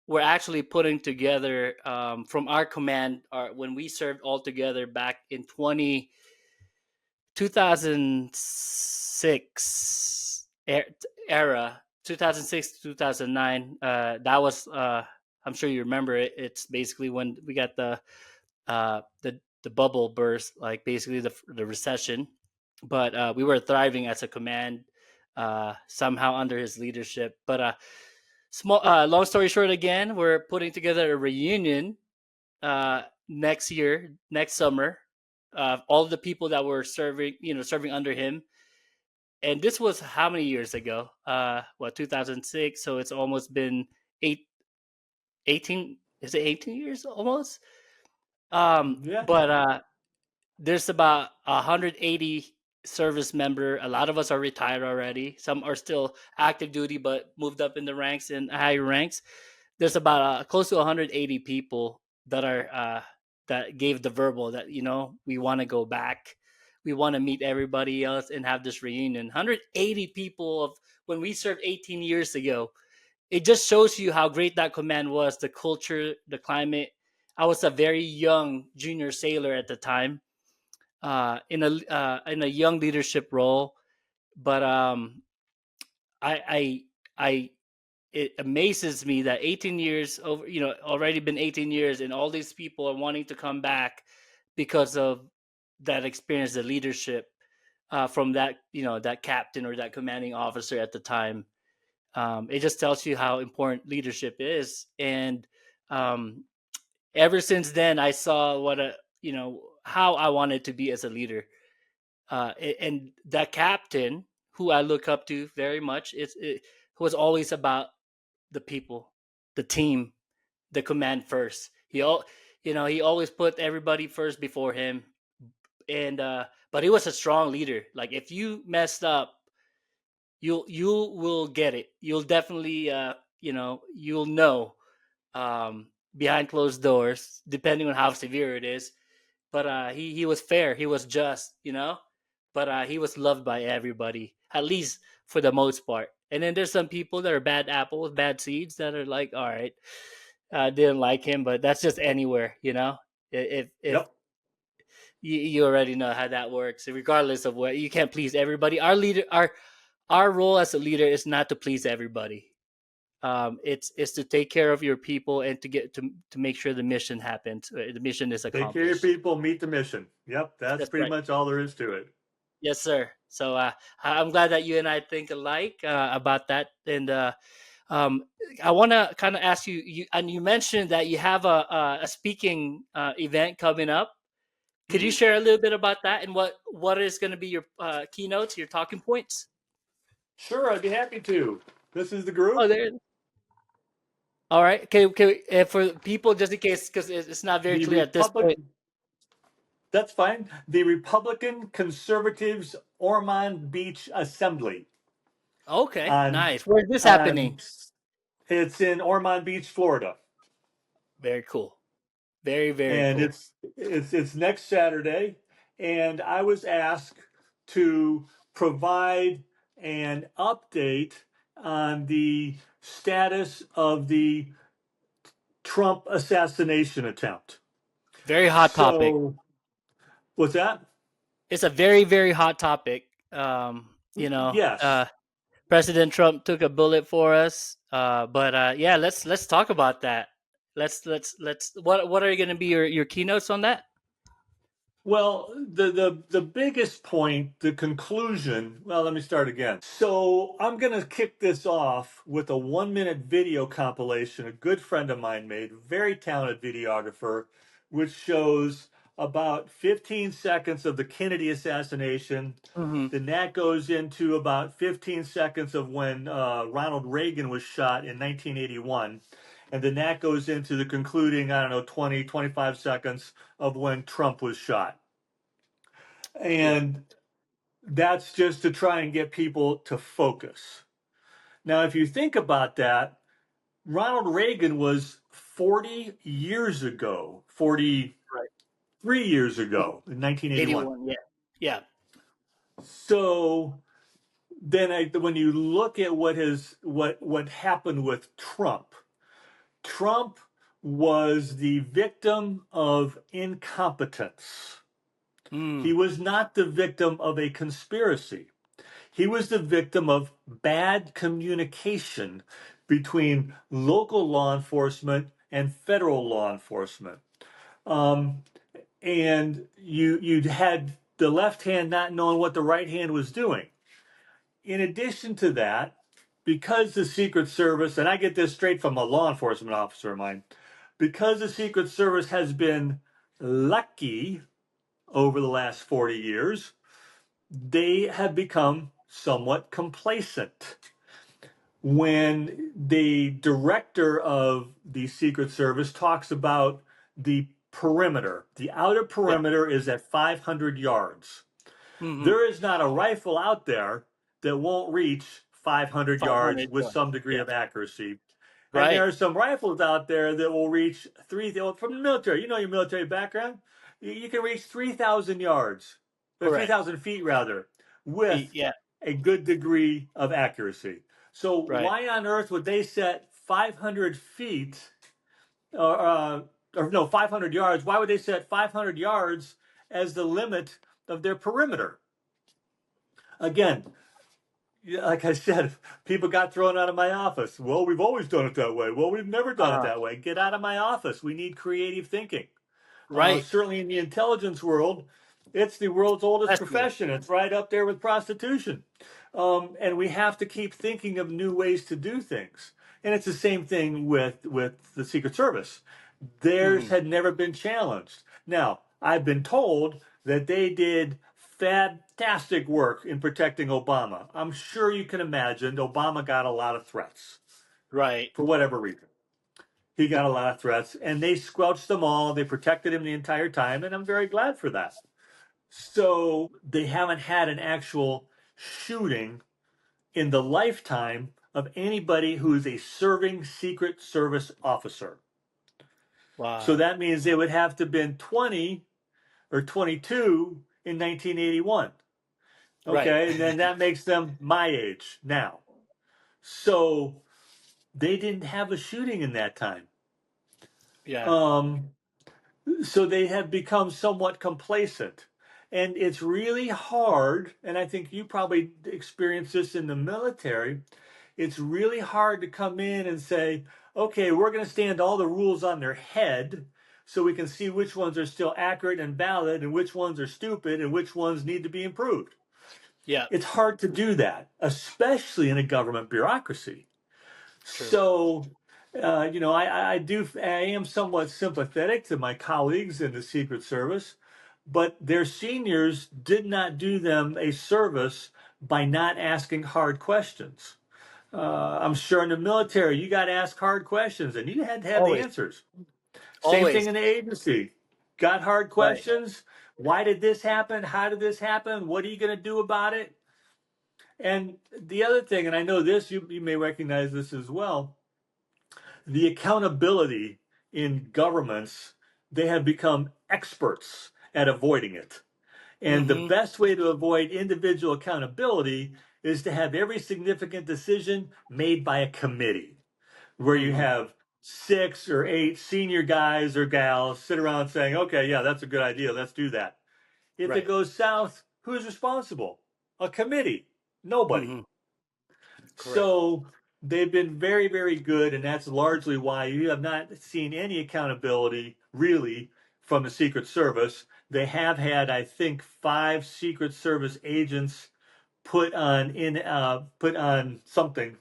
we're actually putting together from our command, when we served all together back in 2006 era, 2006 to 2009. That was I'm sure you remember it. It's basically when we got the bubble burst, like basically the recession. But we were thriving as a command, somehow under his leadership. But long story short, again, we're putting together a reunion next summer. All the people that were serving under him, and this was how many years ago? 2006. So it's almost been eight, 18. Is it 18 years almost? Yeah. But there's about 180 service member. A lot of us are retired already. Some are still active duty, but moved up in the ranks and higher ranks. There's about close to 180 people that are that gave the verbal that we want to go back. We want to meet everybody else and have this reunion. 180 people of when we served 18 years ago. It just shows you how great that command was, the culture, the climate. I was a very young junior sailor at the time, in a young leadership role, but I I it amazes me that 18 years over, already been 18 years, and all these people are wanting to come back because of that experience, the leadership from that captain or that commanding officer at the time. It just tells you how important leadership is, and um, ever since then, I saw how I wanted to be as a leader, and that captain who I look up to very much, it was always about the people, the team, the command first. He always put everybody first before him, and but he was a strong leader. Like if you messed up, you will get it. You'll definitely you'll know behind closed doors, depending on how severe it is. But he was fair. He was just, but he was loved by everybody, at least for the most part. And then there's some people that are bad apples, bad seeds that are like, all right, I didn't like him, but that's just anywhere, If Yep. you already know how that works, regardless of what, you can't please everybody. Our role as a leader is not to please everybody. It's to take care of your people and to make sure the mission happens, the mission is Take care of your accomplished. people, meet the mission. Yep, that's That's pretty right. much all there is to it. Yes, sir. So I'm glad that you and I think alike about that. And um, I want to kind of ask you, and you mentioned that you have a speaking event coming up. Could you Mhm. share a little bit about that and what is going to be your keynotes, your talking points? Sure, I'd be happy to. This is the Oh, group. there. All right. Okay. For people, just in case, because it's not very The clear at this Republic, point. that's fine. The Republican Conservatives Ormond Beach Assembly. Okay. On, Nice. Where's this happening? on, it's in Ormond Beach, Florida. Very cool. Very, very And cool. it's next Saturday, and I was asked to provide an update on the status of the Trump assassination attempt. Very hot topic. So, what's that? It's a very, very hot topic. Yes. President Trump took a bullet for us. But yeah, let's talk about that. Let's. What are going to be your keynotes on that? Well, the biggest point, the conclusion, well, let me start again. So I'm going to kick this off with a 1 minute video compilation a good friend of mine made, very talented videographer, which shows about 15 seconds of the Kennedy assassination. Hmm. Then that goes into about 15 seconds of when Ronald Reagan was shot in 1981. And then that goes into the concluding, I don't know, 20, 25 seconds of when Trump was shot. Yeah. And that's just to try and get people to focus. Now, if you think about that, Ronald Reagan was 40 years ago, 43 Right. years ago in 1981. 81. Yeah. Yeah. So then when you look at what happened with Trump, Trump was the victim of incompetence. He Mm. was not the victim of a conspiracy. He was the victim of bad communication between local law enforcement and federal law enforcement. Um, and you had the left hand not knowing what the right hand was doing. In addition to that, because the Secret Service, and I get this straight from a law enforcement officer of mine, because the Secret Service has been lucky over the last 40 years, they have become somewhat complacent. When the director of the Secret Service talks about the perimeter, the outer Yeah. perimeter is at 500 yards. Hmm. There is not a rifle out there that won't reach 500 yards 500 with yards. some degree Yeah. of accuracy. And there Right. are some rifles out there that will reach from the military. You know your military background. You can reach 3,000 yards, or Correct. 3,000 feet rather, Feet. with Yeah. a good degree of accuracy. So Right. why on earth would they set 500 feet, or no, 500 yards? Why would they set 500 yards as the limit of their perimeter? Again, yeah, like I said, people got thrown out of my office. Well, we've always done it that way. Well, we've never done it Uh, that way. Get out of my office. We need creative thinking. right. Certainly in the intelligence world, it's the world's oldest Especially. profession. It's right up there with prostitution. And we have to keep thinking of new ways to do things. And it's the same thing with the Secret Service. Theirs Hmm. had never been challenged. Now, I've been told that they did fantastic work in protecting Obama. I'm sure you can imagine Obama got a lot of threats Right. for whatever reason. He got a lot of threats, and they squelched them all. They protected him the entire time, and I'm very glad for that. So they haven't had an actual shooting in the lifetime of anybody who is a serving Secret Service officer. So Wow. that means they would have to have been 20 or 22 in 1981. Right. Okay, and then that makes them my age now. So they didn't have a shooting in that time. Yeah. Um, so they have become somewhat complacent. And it's really hard, and I think you probably experienced this in the military. It's really hard to come in and say, okay, we're going to stand all the rules on their head so we can see which ones are still accurate and valid and which ones are stupid and which ones need to be improved. Yeah. It's hard to do that, especially in a government bureaucracy. True. So, I am somewhat sympathetic to my colleagues in the Secret Service, but their seniors did not do them a service by not asking hard questions. I'm sure in the military, you got to ask hard questions and you had to have the Always. answers. Same thing Always. in the agency. Got hard Right. questions. Why did this happen? How did this happen? What are you going to do about it? And the other thing, and I know this, you may recognize this as well, the accountability in governments, they have become experts at avoiding it. And the Mm-hmm. best way to avoid individual accountability is to have every significant decision made by a committee where you Mm-hmm. have 6 or 8 senior guys or gals sit around saying, okay, yeah, that's a good idea. Let's do that. If it Right. goes south, who's responsible? A committee. Nobody. Mm-hmm. Correct. So they've been very, very good, and that's largely why you have not seen any accountability really from the Secret Service. They have had, I think, 5 Secret Service agents put on something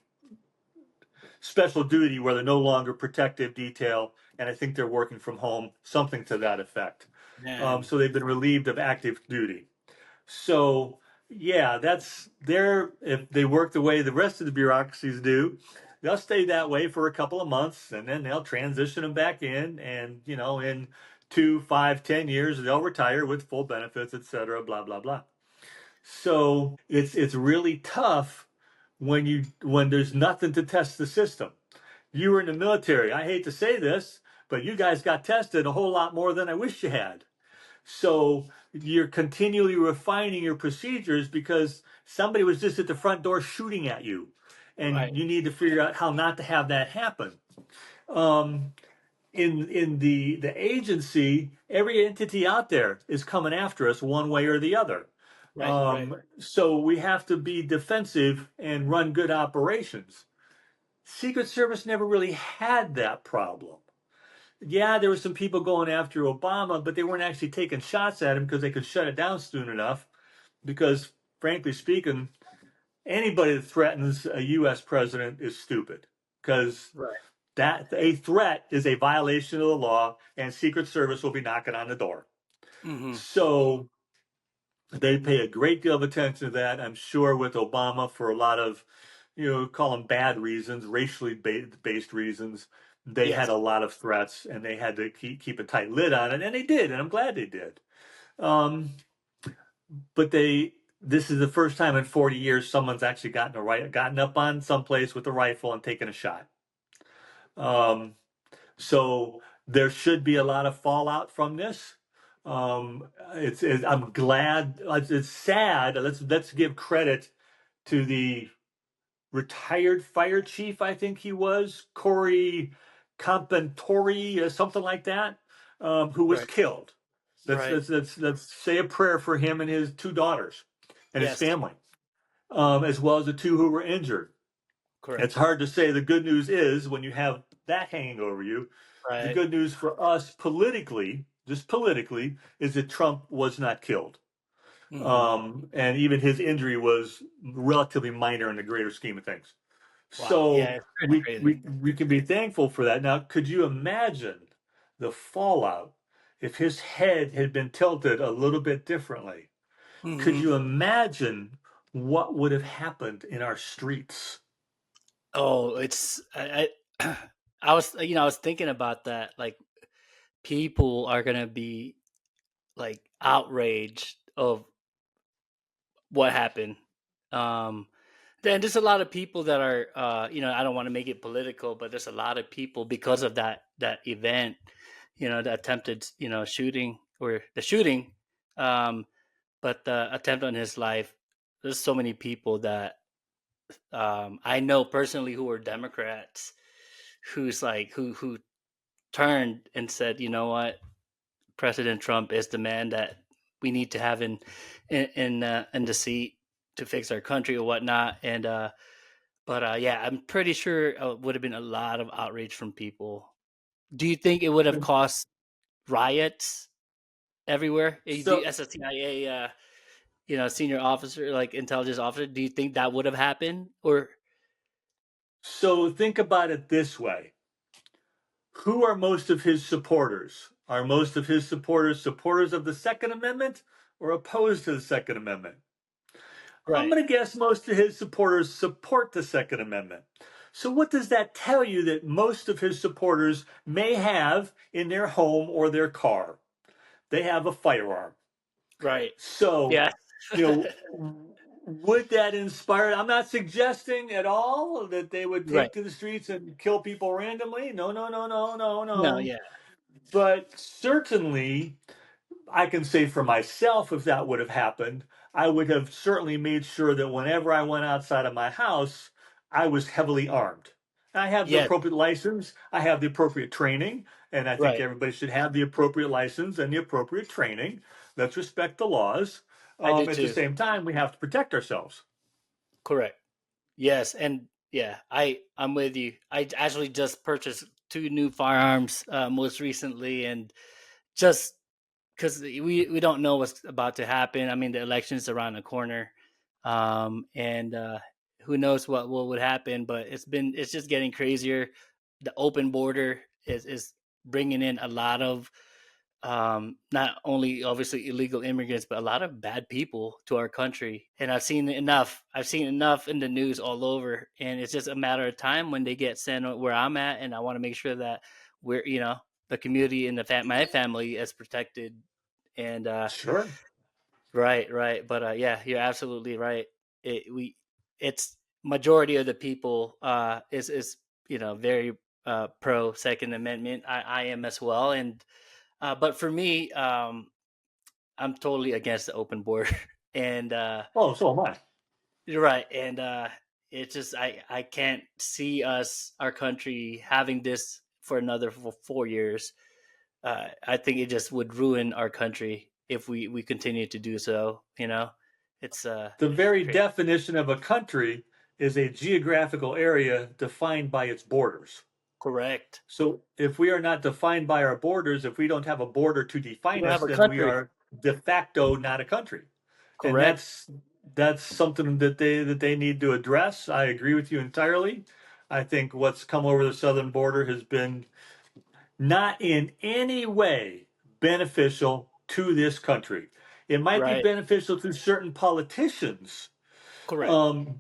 special duty where they're no longer protective detail, and I think they're working from home, something to that effect. Man. So they've been relieved of active duty. So yeah, that's their if they work the way the rest of the bureaucracies do, they'll stay that way for a couple of months and then they'll transition them back in, and in 2, 5, 10 years they'll retire with full benefits, etc. Blah blah blah. So it's really tough when there's nothing to test the system. You were in the military. I hate to say this, but you guys got tested a whole lot more than I wish you had. So you're continually refining your procedures because somebody was just at the front door shooting at you, Right. and you need to figure out how not to have that happen. Um, in the agency, every entity out there is coming after us one way or the other. Right. Right. So we have to be defensive and run good operations. Secret Service never really had that problem. Yeah, there were some people going after Obama, but they weren't actually taking shots at him because they could shut it down soon enough. Because, frankly speaking, anybody that threatens a U.S. president is stupid. Because Right. that a threat is a violation of the law, and Secret Service will be knocking on the door. Mm-hmm. So they pay a great deal of attention to that. I'm sure with Obama for a lot of, call them bad reasons, racially based reasons. They had Yes. a lot of threats, and they had to keep a tight lid on it, and they did, and I'm glad they did. Um, but this is the first time in 40 years someone's actually gotten up on someplace with a rifle and taken a shot. So there should be a lot of fallout from this. I'm glad. It's sad. Let's give credit to the retired fire chief. I think he was Corey Compentori, something like that, who was Right. killed. Let's Right. let's let's let's say a prayer for him and his 2 daughters and his Yes. family, as well as the 2 who were injured. It's Correct. hard to say. The good news is when you have that hanging over you, the Right. good news for us politically, just politically, is that Trump was not killed. Mm-hmm. And even his injury was relatively minor in the greater scheme of things. Wow. So Yeah. It's pretty we, crazy. we, we can be thankful for that. Now, could you imagine the fallout if his head had been tilted a little bit differently? Could Mm-hmm. you imagine what would have happened in our streets? Oh, it's I was I was thinking about that. Like people are gonna be like outraged of what happened. Um, then there's a lot of people that are I don't want to make it political, but there's a lot of people because of that event, the attempted shooting or the shooting, um, but the attempt on his life. There's so many people that I know personally who are Democrats who's like who turned and said, you know what, President Trump is the man that we need to have in the seat to fix our country or whatnot. And but yeah, I'm pretty sure it would have been a lot of outrage from people. Do you think it would have caused riots everywhere? So As a CIA, senior officer, like intelligence officer, do you think that would have happened? Or So think about it this way. Who are most of his supporters? Are most of his supporters supporters of the Second Amendment or opposed to the Second Amendment? I'm right, going to guess most of his supporters support the Second Amendment. So, what does that tell you that most of his supporters may have in their home or their car? They have a firearm. right, So, yeah, you would that inspire? I'm not suggesting at all that they would right, take to the streets and kill people randomly. No, no, no, no, no, no, no. yeah, But certainly, I can say for myself, if that would have happened, I would have certainly made sure that whenever I went outside of my house, I was heavily armed. I have the yes, appropriate license, I have the appropriate training, and I think right. everybody should have the appropriate license and the appropriate training. Let's respect the laws. I do At the too. same time, we have to protect ourselves. Correct. Yes, and yeah, I'm with you. I actually just purchased two new firearms most recently, and just because we don't know what's about to happen. I mean, the election's around the corner, and who knows what would happen. But it's just getting crazier. The open border is bringing in a lot of not only obviously illegal immigrants, but a lot of bad people to our country. And I've seen enough. I've seen enough in the news all over, and it's just a matter of time when they get sent where I'm at. And I want to make sure that we're, the community and my family is protected. And Sure. right, right. But yeah, you're absolutely right. It's majority of the people is very pro Second Amendment. I am as well, and but for me, I'm totally against the open border, and Oh, so am I. you're right. And it's just I can't see our country having this for another 4 years. I think it just would ruin our country if we continue to do so. It's The very crazy. definition of a country is a geographical area defined by its borders. Correct. So if we are not defined by our borders, if we don't have a border to We define don't have us, a then we country. are de facto not a country. And Correct. that's something that they need to address. I agree with you entirely. I think what's come over the southern border has been not in any way beneficial to this country. It might be Right. beneficial to certain politicians, Correct.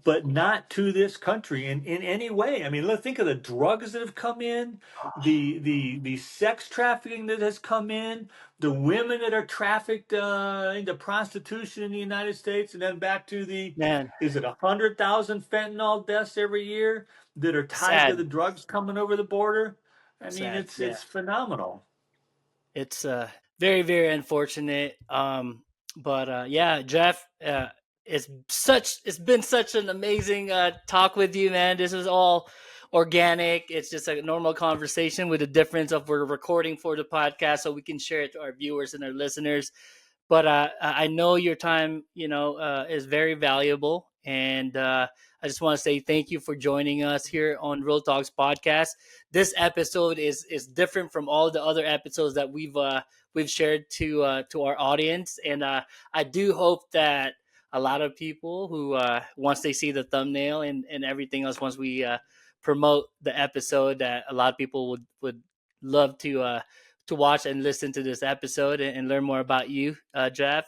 but not to this country in any way. I mean, let's think of the drugs that have come in, the sex trafficking that has come in, the women that are trafficked into prostitution in the United States, and then back to Man, is it 100,000 fentanyl deaths every year that are tied to sad. the drugs coming over the border? I mean, Sad. it's Yeah. it's phenomenal. It's very very unfortunate. But yeah, Jeff, it's been such an amazing talk with you, man. This is all organic. It's just a normal conversation with the difference of we're recording for the podcast so we can share it to our viewers and our listeners. But I know your time, is very valuable, and I just want to say thank you for joining us here on Real Talks podcast. This episode is different from all the other episodes that we've shared to our audience, and I do hope that a lot of people who once they see the thumbnail and everything else, once we promote the episode, that a lot of people would love to watch and listen to this episode and learn more about you, Jeff.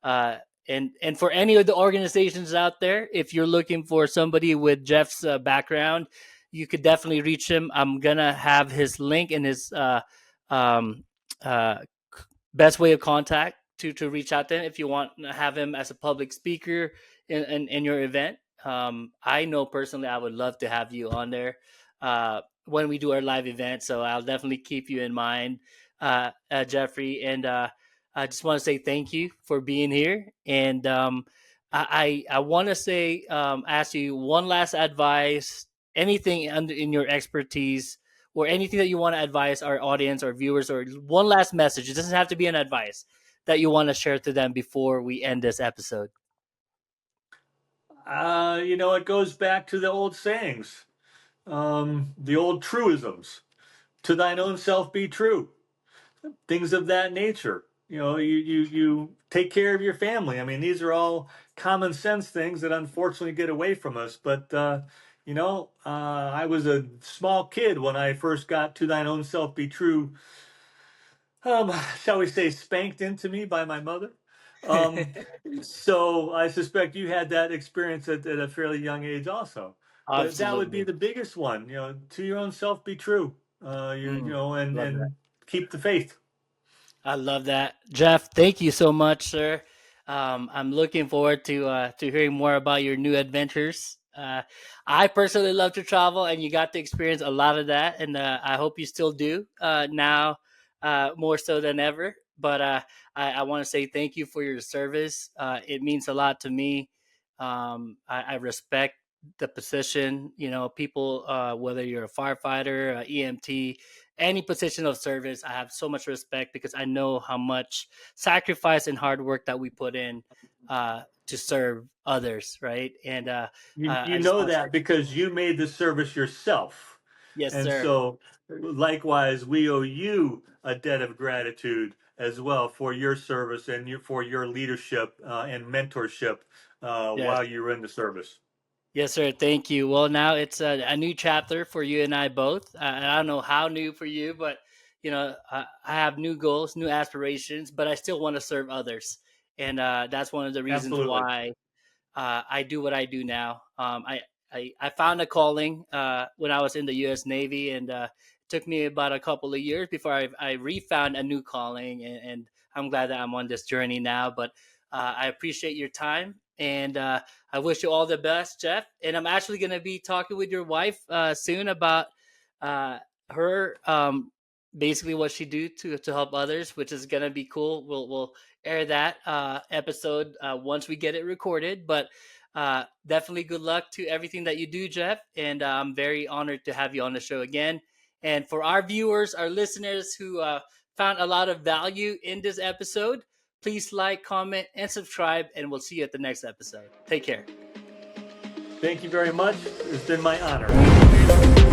Uh, and for any of the organizations out there, if you're looking for somebody with Jeff's background, you could definitely reach him. I'm gonna have his link in his um, uh, best way of contact to reach out to him if you want to have him as a public speaker in your event. I know personally I would love to have you on there when we do our live event, so I'll definitely keep you in mind, Jeffrey. And I just want to say thank you for being here. And I want to say ask you one last advice, anything in your expertise or anything that you want to advise our audience or viewers, or one last message. It doesn't have to be an advice that you want to share to them before we end this episode. It goes back to the old sayings, the old truisms. To thine own self be true. Things of that nature. you take care of your family. I mean, these are all common sense things that unfortunately get away from us. But I was a small kid when I first got "To Thine Own Self Be True," shall we say, spanked into me by my mother. Um, so I suspect you had that experience at a fairly young age also. But that would be Absolutely. the biggest one, to your own self be true. And Love that. keep the faith. I love that, Jeff. Thank you so much, sir. I'm looking forward to hearing more about your new adventures. I personally love to travel, and you got to experience a lot of that, and I hope you still do now, more so than ever. But I want to say thank you for your service. It means a lot to me. I respect the position. People, whether you're a firefighter, a EMT, any position of service, I have so much respect because I know how much sacrifice and hard work that we put in to serve others, right? And You I just know want to say, that because you made the service yourself. yes, And sir. so, likewise, we owe you a debt of gratitude as well for your service and for your leadership and mentorship Yes. while you were in the service. Yes, sir. Thank you. Well, now it's a new chapter for you and I both. I don't know how new for you, but I have new goals, new aspirations, but I still want to serve others, and that's one of the reasons Absolutely. why I do what I do now. I found a calling when I was in the U.S. Navy, and it took me about a couple of years before I refound a new calling, and I'm glad that I'm on this journey now. But I appreciate your time, and I wish you all the best, Jeff. And I'm actually going to be talking with your wife soon about uh, her basically what she do to help others, which is going to be cool. We'll air that episode once we get it recorded. But definitely good luck to everything that you do, Jeff. And I'm very honored to have you on the show again. And for our viewers, our listeners who found a lot of value in this episode, please like, comment, and subscribe. And we'll see you at the next episode. Take care. Thank you very much. It's been my honor.